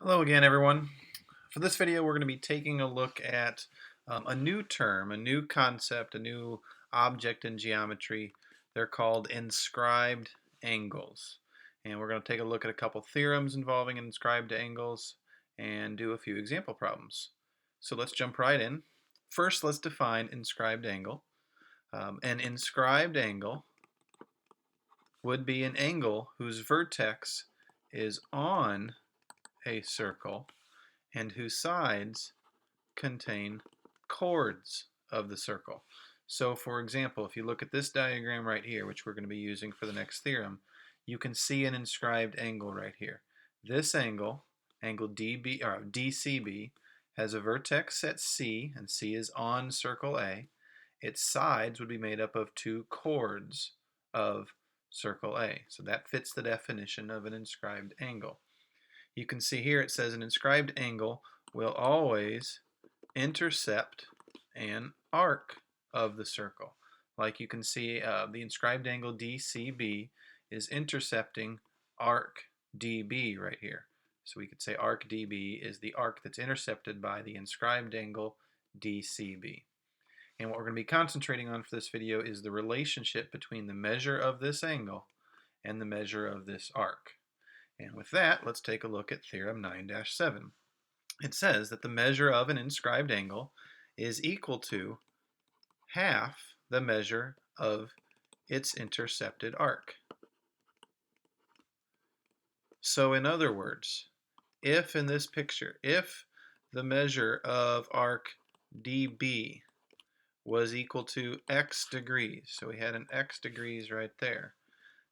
Hello again, everyone. For this video, we're going to be taking a look at a new term, a new concept, a new object in geometry. They're called inscribed angles. And we're going to take a look at a couple theorems involving inscribed angles and do a few example problems. So let's jump right in. First, let's define inscribed angle. An inscribed angle would be an angle whose vertex is on a circle and whose sides contain chords of the circle. So for example, if you look at this diagram right here, which we're going to be using for the next theorem, you can see an inscribed angle right here. This angle, angle DCB, has a vertex at C, and C is on circle A. Its sides would be made up of two chords of circle A. So that fits the definition of an inscribed angle. You can see here it says an inscribed angle will always intercept an arc of the circle. Like you can see, the inscribed angle DCB is intercepting arc DB right here. So we could say arc DB is the arc that's intercepted by the inscribed angle DCB. And what we're going to be concentrating on for this video is the relationship between the measure of this angle and the measure of this arc. And with that, let's take a look at theorem 9-7. It says that the measure of an inscribed angle is equal to half the measure of its intercepted arc. So in other words, if in this picture, if the measure of arc DB was equal to x degrees, so we had an x degrees right there,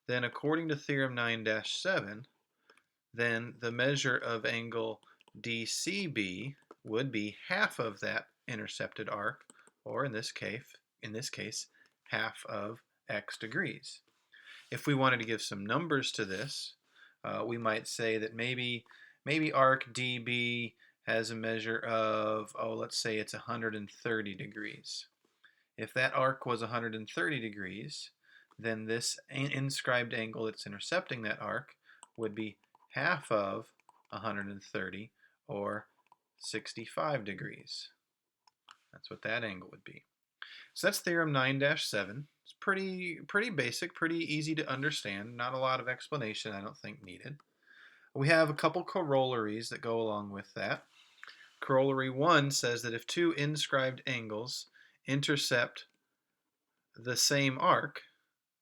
then according to theorem 9-7, then the measure of angle DCB would be half of that intercepted arc, or in this case, half of x degrees. If we wanted to give some numbers to this, we might say that maybe arc DB has a measure of, let's say it's 130 degrees. If that arc was 130 degrees, then this inscribed angle that's intercepting that arc would be half of 130, or 65 degrees. That's what that angle would be. So that's theorem 9-7. It's pretty basic, pretty easy to understand. Not a lot of explanation, I don't think, needed. We have a couple corollaries that go along with that. Corollary 1 says that if two inscribed angles intercept the same arc,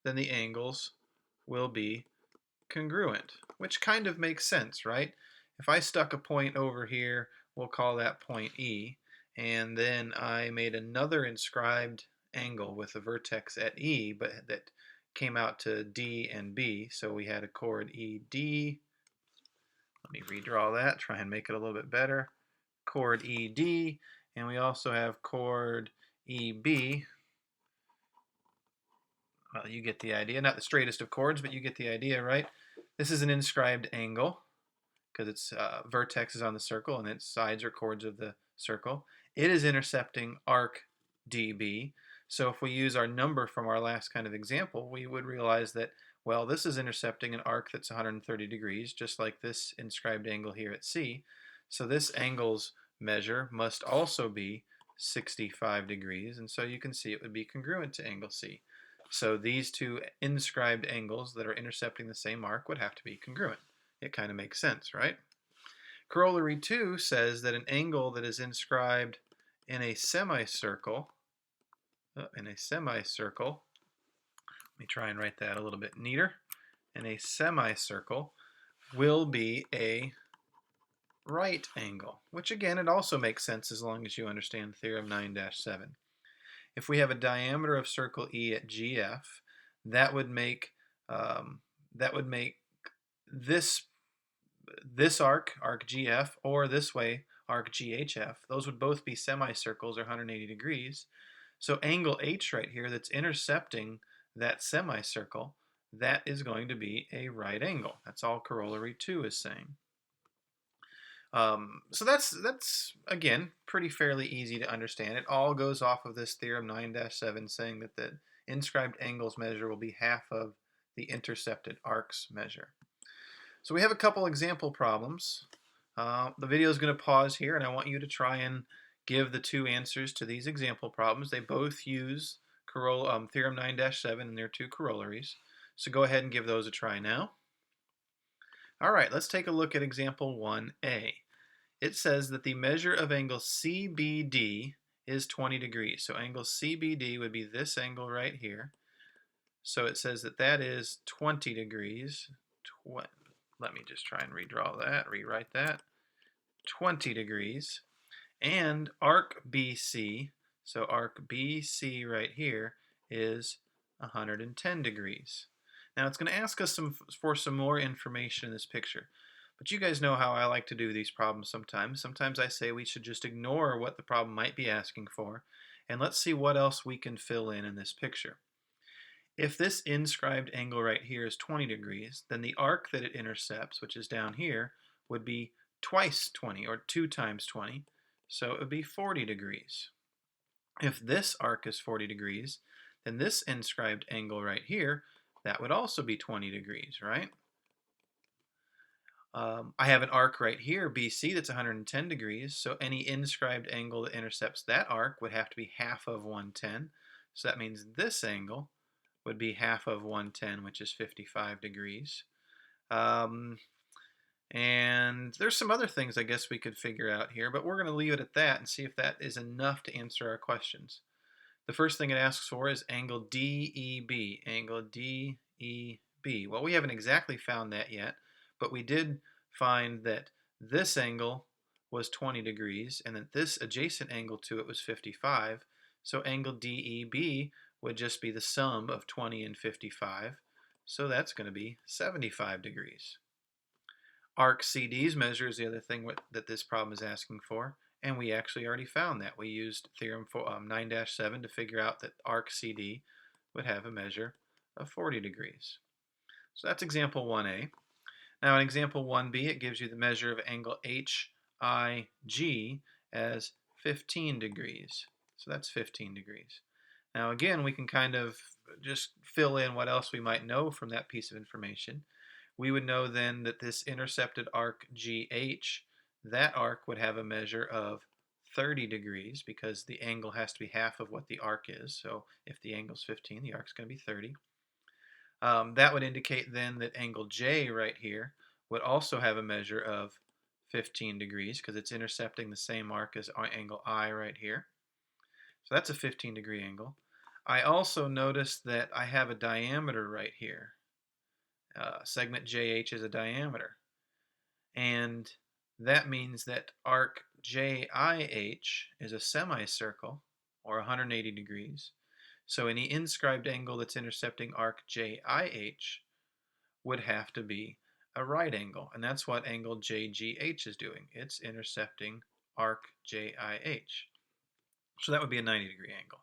then the angles will be congruent, which kind of makes sense, right? If I stuck a point over here, we'll call that point E, and then I made another inscribed angle with a vertex at E, but that came out to D and B, so we had a chord ED. Let me redraw that, try and make it a little bit better. Chord ED, and we also have chord EB. Well, you get the idea. Not the straightest of chords, but you get the idea, right? This is an inscribed angle because its vertex is on the circle and its sides are chords of the circle. It is intercepting arc DB. So if we use our number from our last kind of example, we would realize that, well, this is intercepting an arc that's 130 degrees, just like this inscribed angle here at C. So this angle's measure must also be 65 degrees, and so you can see it would be congruent to angle C. So these two inscribed angles that are intercepting the same arc would have to be congruent. It kind of makes sense, right? Corollary 2 says that an angle that is inscribed in a semicircle, let me try and write that a little bit neater, in a semicircle will be a right angle, which again, it also makes sense as long as you understand theorem 9-7. If we have a diameter of circle E at GF, that would make this arc GF, or this way, arc GHF. Those would both be semicircles or 180 degrees. So angle H right here that's intercepting that semicircle, that is going to be a right angle. That's all corollary 2 is saying. So that's again pretty fairly easy to understand. It all goes off of this theorem 9-7 saying that the inscribed angle's measure will be half of the intercepted arc's measure. So we have a couple example problems. The video is going to pause here, and I want you to try and give the two answers to these example problems. They both use Theorem 9-7 and their two corollaries. So go ahead and give those a try now. All right, let's take a look at example 1a. It says that the measure of angle CBD is 20 degrees. So angle CBD would be this angle right here. So it says that that is 20 degrees. Let me just try and redraw that, rewrite that. 20 degrees. And arc BC, so arc BC right here, is 110 degrees. Now it's going to ask us for some more information in this picture. But you guys know how I like to do these problems sometimes. Sometimes I say we should just ignore what the problem might be asking for, and let's see what else we can fill in this picture. If this inscribed angle right here is 20 degrees, then the arc that it intercepts, which is down here, would be twice 20, or 2 times 20, so it would be 40 degrees. If this arc is 40 degrees, then this inscribed angle right here, that would also be 20 degrees, right? I have an arc right here, BC, that's 110 degrees, so any inscribed angle that intercepts that arc would have to be half of 110. So that means this angle would be half of 110, which is 55 degrees. And there's some other things I guess we could figure out here, but we're going to leave it at that and see if that is enough to answer our questions. The first thing it asks for is angle DEB, angle DEB. Well, we haven't exactly found that yet, but we did find that this angle was 20 degrees and that this adjacent angle to it was 55. So angle DEB would just be the sum of 20 and 55. So that's going to be 75 degrees. Arc CD's measure is the other thing that this problem is asking for, and we actually already found that. We used Theorem 9-7 to figure out that arc CD would have a measure of 40 degrees. So that's example 1A. Now in example 1B, it gives you the measure of angle HIG as 15 degrees. So that's 15 degrees. Now again, we can kind of just fill in what else we might know from that piece of information. We would know then that this intercepted arc GH, that arc would have a measure of 30 degrees because the angle has to be half of what the arc is. So if the angle is 15, the arc is going to be 30. That would indicate then that angle J right here would also have a measure of 15 degrees because it's intercepting the same arc as angle I right here. So that's a 15-degree angle. I also noticed that I have a diameter right here. Segment JH is a diameter. And that means that arc JIH is a semicircle, or 180 degrees. So any inscribed angle that's intercepting arc JIH would have to be a right angle. And that's what angle JGH is doing. It's intercepting arc JIH. So that would be a 90-degree angle.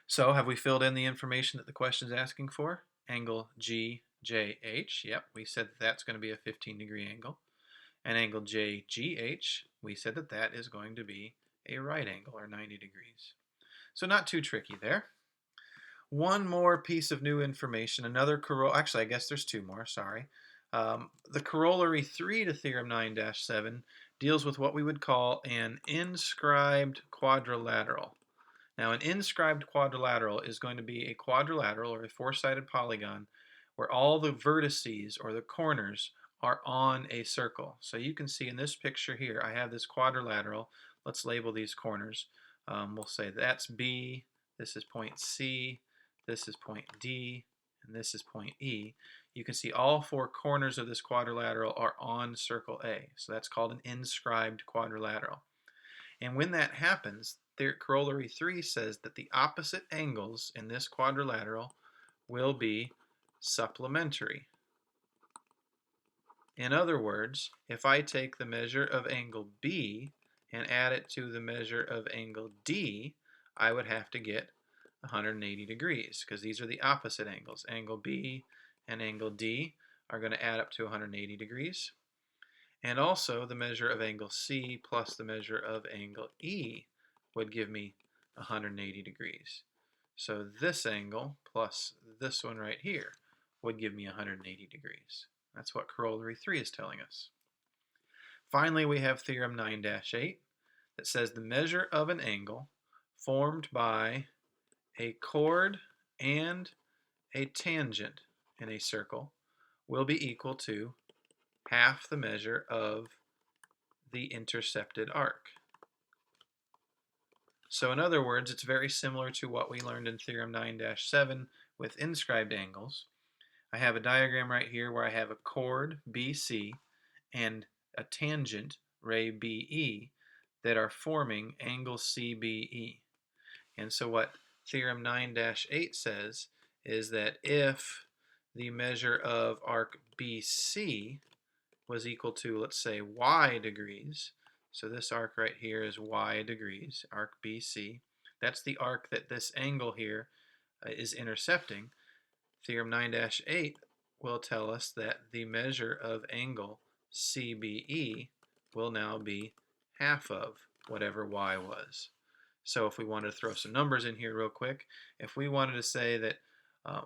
So have we filled in the information that the question is asking for? Angle GJH, yep, we said that that's going to be a 15-degree angle. And angle JGH, we said that that is going to be a right angle, or 90 degrees. So not too tricky there. One more piece of new information, actually I guess there's two more, sorry. The corollary 3 to Theorem 9-7 deals with what we would call an inscribed quadrilateral. Now an inscribed quadrilateral is going to be a quadrilateral, or a four-sided polygon, where all the vertices, or the corners, are on a circle. So you can see in this picture here, I have this quadrilateral. Let's label these corners. We'll say that's B, this is point C, this is point D, and this is point E. You can see all four corners of this quadrilateral are on circle A. So that's called an inscribed quadrilateral. And when that happens, corollary 3 says that the opposite angles in this quadrilateral will be supplementary. In other words, if I take the measure of angle B and add it to the measure of angle D, I would have to get 180 degrees because these are the opposite angles. Angle B and angle D are going to add up to 180 degrees. And also the measure of angle C plus the measure of angle E would give me 180 degrees. So this angle plus this one right here would give me 180 degrees. That's what corollary 3 is telling us. Finally, we have theorem 9-8 that says the measure of an angle formed by a chord and a tangent in a circle will be equal to half the measure of the intercepted arc. So in other words, it's very similar to what we learned in theorem 9-7 with inscribed angles. I have a diagram right here where I have a chord BC and a tangent ray BE that are forming angle CBE. And so what theorem 9-8 says is that if the measure of arc BC was equal to, let's say, y degrees, so this arc right here is y degrees, arc BC, that's the arc that this angle here is intercepting. Theorem 9-8 will tell us that the measure of angle CBE will now be half of whatever y was. So if we wanted to throw some numbers in here real quick, if we wanted to say that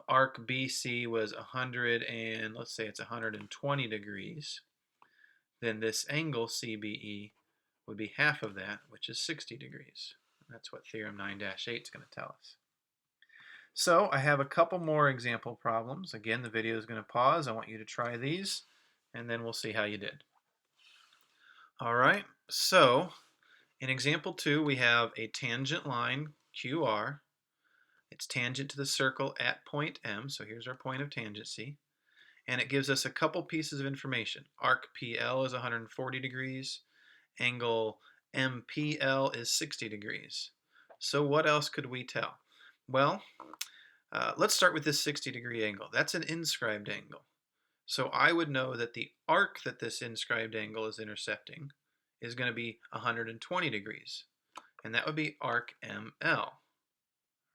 arc BC was 100 and let's say it's 120 degrees, then this angle CBE would be half of that, which is 60 degrees. That's what theorem 9-8 is going to tell us. So I have a couple more example problems. Again, the video is going to pause. I want you to try these, and then we'll see how you did. All right, so in example 2, we have a tangent line QR. It's tangent to the circle at point M, so here's our point of tangency. And it gives us a couple pieces of information. Arc PL is 140 degrees. Angle MPL is 60 degrees. So what else could we tell? Well, let's start with this 60-degree angle. That's an inscribed angle. So I would know that the arc that this inscribed angle is intercepting is going to be 120 degrees. And that would be arc ML.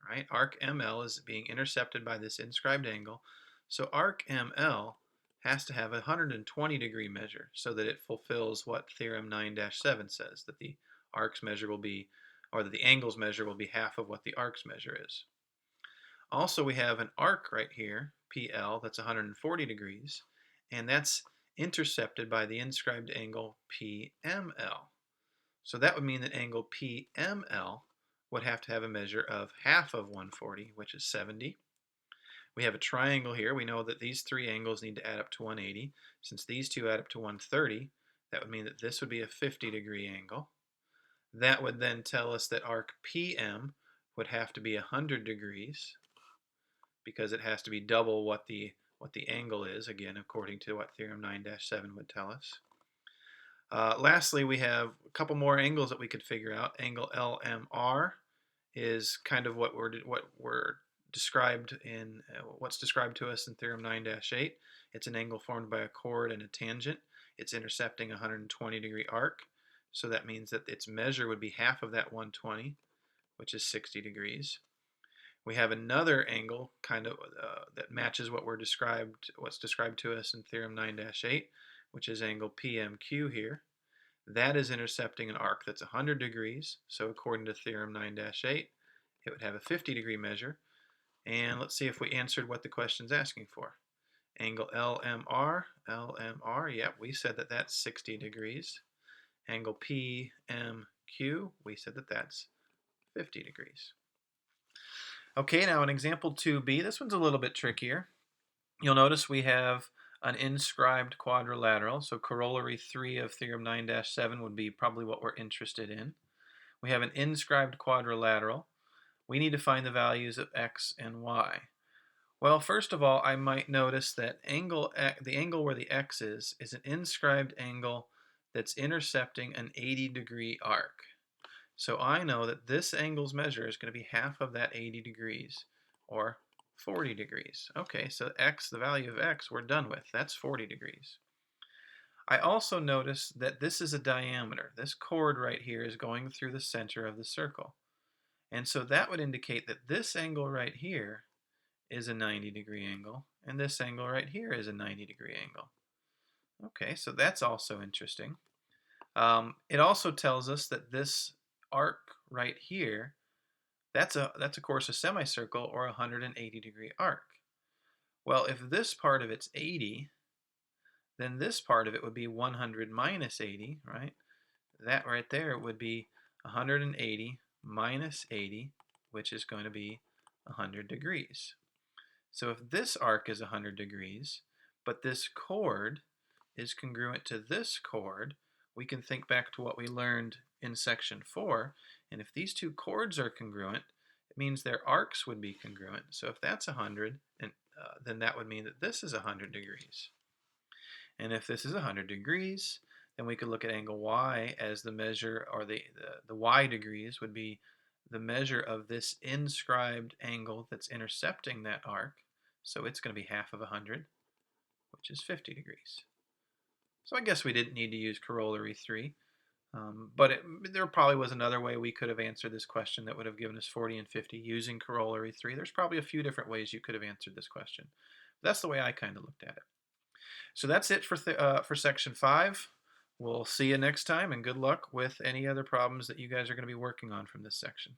Right? Arc ML is being intercepted by this inscribed angle. So arc ML has to have a 120-degree measure so that it fulfills what theorem 9-7 says, that the arc's measure will be, or that the angle's measure will be half of what the arc's measure is. Also, we have an arc right here, PL, that's 140 degrees, and that's intercepted by the inscribed angle PML. So that would mean that angle PML would have to have a measure of half of 140, which is 70. We have a triangle here. We know that these three angles need to add up to 180. Since these two add up to 130, that would mean that this would be a 50-degree angle. That would then tell us that arc PM would have to be 100 degrees because it has to be double what the angle is, again, according to what theorem 9-7 would tell us. Lastly, we have a couple more angles that we could figure out. Angle LMR is kind of what's described to us in theorem 9-8. It's an angle formed by a chord and a tangent. It's intercepting a 120-degree arc, so that means that its measure would be half of that 120, which is 60 degrees. We have another angle kind of that matches what's described to us in theorem 9-8, which is angle PMQ here. That is intercepting an arc that's 100 degrees, so according to theorem 9-8, it would have a 50-degree measure. And let's see if we answered what the question's asking for. Angle LMR, yep, we said that that's 60 degrees. Angle PMQ, we said that that's 50 degrees. Okay, now in example 2b, this one's a little bit trickier. You'll notice we have an inscribed quadrilateral, so corollary 3 of theorem 9-7 would be probably what we're interested in. We have an inscribed quadrilateral. We need to find the values of x and y. Well, first of all, I might notice that the angle where the x is an inscribed angle that's intercepting an 80-degree arc. So I know that this angle's measure is going to be half of that 80 degrees, or 40 degrees. Okay, so x, the value of x, we're done with. That's 40 degrees. I also notice that this is a diameter. This chord right here is going through the center of the circle. And so that would indicate that this angle right here is a 90-degree angle, and this angle right here is a 90-degree angle. Okay, so that's also interesting. It also tells us that this arc right here, that's of course a semicircle or a 180-degree arc. Well, if this part of it's 80, then this part of it would be 100 minus 80, right? That right there would be 180 minus 80, which is going to be 100 degrees. So if this arc is 100 degrees, but this chord is congruent to this chord, we can think back to what we learned in section 4, and if these two chords are congruent, it means their arcs would be congruent. So if that's 100, then that would mean that this is 100 degrees. And if this is 100 degrees, then we could look at angle y as the measure, or the y degrees would be the measure of this inscribed angle that's intercepting that arc. So it's going to be half of 100, which is 50 degrees. So I guess we didn't need to use corollary 3, but there probably was another way we could have answered this question that would have given us 40 and 50 using corollary 3. There's probably a few different ways you could have answered this question. That's the way I kind of looked at it. So that's it for section 5. We'll see you next time, and good luck with any other problems that you guys are going to be working on from this section.